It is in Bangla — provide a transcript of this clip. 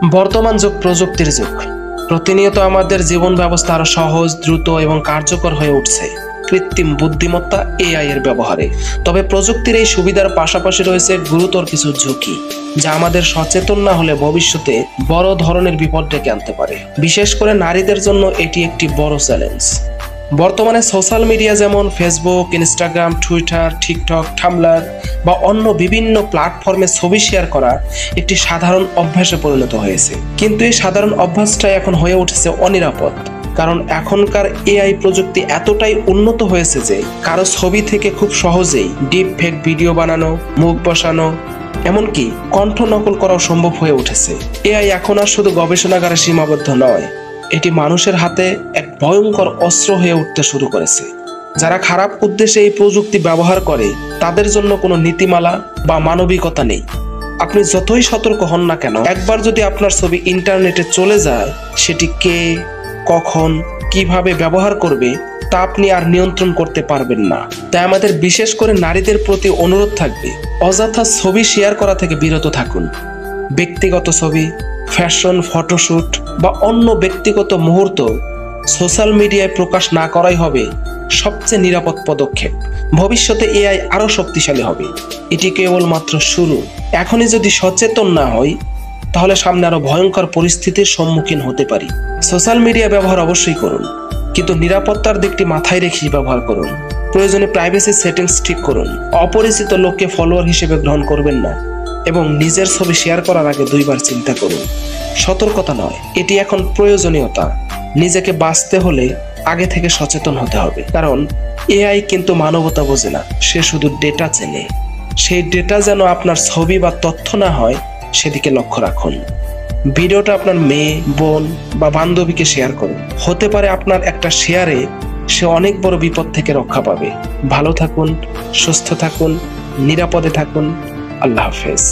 বর্তমান যুগ প্রযুক্তির যুগ। প্রতিনিয়ত আমাদের জীবন ব্যবস্থা আরো সহজ, দ্রুত এবং কার্যকর হয়ে উঠছে কৃত্রিম বুদ্ধিমত্তা এআই এর ব্যবহারে। তবে প্রযুক্তির এই সুবিধার পাশাপাশি রয়েছে গুরুতর কিছু ঝুঁকি, যা আমাদের সচেতন না হলে ভবিষ্যতে বড় ধরনের বিপদ ডেকে আনতে পারে। বিশেষ করে নারীদের জন্য এটি একটি বড় চ্যালেঞ্জ। বর্তমানে সোশ্যাল মিডিয়া যেমন Facebook, Instagram, Twitter, TikTok, tumbler বা অন্য বিভিন্ন প্ল্যাটফর্মে ছবি শেয়ার করা একটি সাধারণ অভ্যাসে পরিণত হয়েছে। কিন্তু এই সাধারণ অভ্যাসটাই এখন হয়ে উঠেছে অনিরাপদ, কারণ এখনকার এআই প্রযুক্তি এতটাই উন্নত হয়েছে যে কারো ছবি থেকে খুব সহজেই ডিপ ফেক ভিডিও বানানো, মুখ বসানো, এমনকি কণ্ঠ নকল করাও সম্ভব হয়ে উঠেছে। এআই এখন আর শুধু গবেষণাগারে সীমাবদ্ধ নয়, এটি মানুষের হাতে এক ভয়ঙ্কর অস্ত্র হয়ে উঠতে শুরু করেছে। যারা খারাপ উদ্দেশ্যে এই প্রযুক্তি ব্যবহার করে তাদের জন্য কোনো নীতিমালা বা মানবিকতা নেই। আপনি যতই সতর্ক হন না কেন, একবার যদি আপনার ছবি ইন্টারনেটে চলে যায়, সেটি কে, কখন, কিভাবে ব্যবহার করবে তা আপনি আর নিয়ন্ত্রণ করতে পারবেন না। তাই আমাদের বিশেষ করে নারীদের প্রতি অনুরোধ থাকবে, অযথা ছবি শেয়ার করা থেকে বিরত থাকুন। ব্যক্তিগত ছবি, ফ্যাশন, ফটোশুট বা অন্য ব্যক্তিগত মুহূর্ত সোশ্যাল মিডিয়ায় প্রকাশ না করাই হবে সবচেয়ে নিরাপদ পদক্ষেপ। ভবিষ্যতে এআই আরো শক্তিশালী হবে, এটি কেবলমাত্র শুরু। এখনই যদি সচেতন না হই, তাহলে সামনে আরো ভয়ঙ্কর পরিস্থিতির সম্মুখীন হতে পারি। সোশ্যাল মিডিয়া ব্যবহার অবশ্যই করুন, কিন্তু নিরাপত্তার দিকটি মাথায় রেখে ব্যবহার করুন। প্রয়োজনে প্রাইভেসি সেটিংস ঠিক করুন। অপরিচিত লোককে ফলোয়ার হিসেবে গ্রহণ করবেন না এবং নিজের ছবি শেয়ার করার আগে দুইবার চিন্তা করুন। সতর্কতা নয়, এটি এখন প্রয়োজনীয়তা। নিজেকে বাঁচতে হলে আগে থেকে সচেতন হতে হবে, কারণ এআই কিন্তু মানবতা বোঝে না, সে শুধু ডেটা চেনে। সেই ডেটা যেন আপনার ছবি বা তথ্য না হয়, সেদিকে লক্ষ্য রাখুন। ভিডিওটা আপনার মেয়ে, বোন বা বান্ধবীকে শেয়ার করুন। হতে পারে আপনার একটা শেয়ারে সে অনেক বড় বিপদ থেকে রক্ষা পাবে। ভালো থাকুন, সুস্থ থাকুন, নিরাপদে থাকুন। আল্লাহ হাফেজ।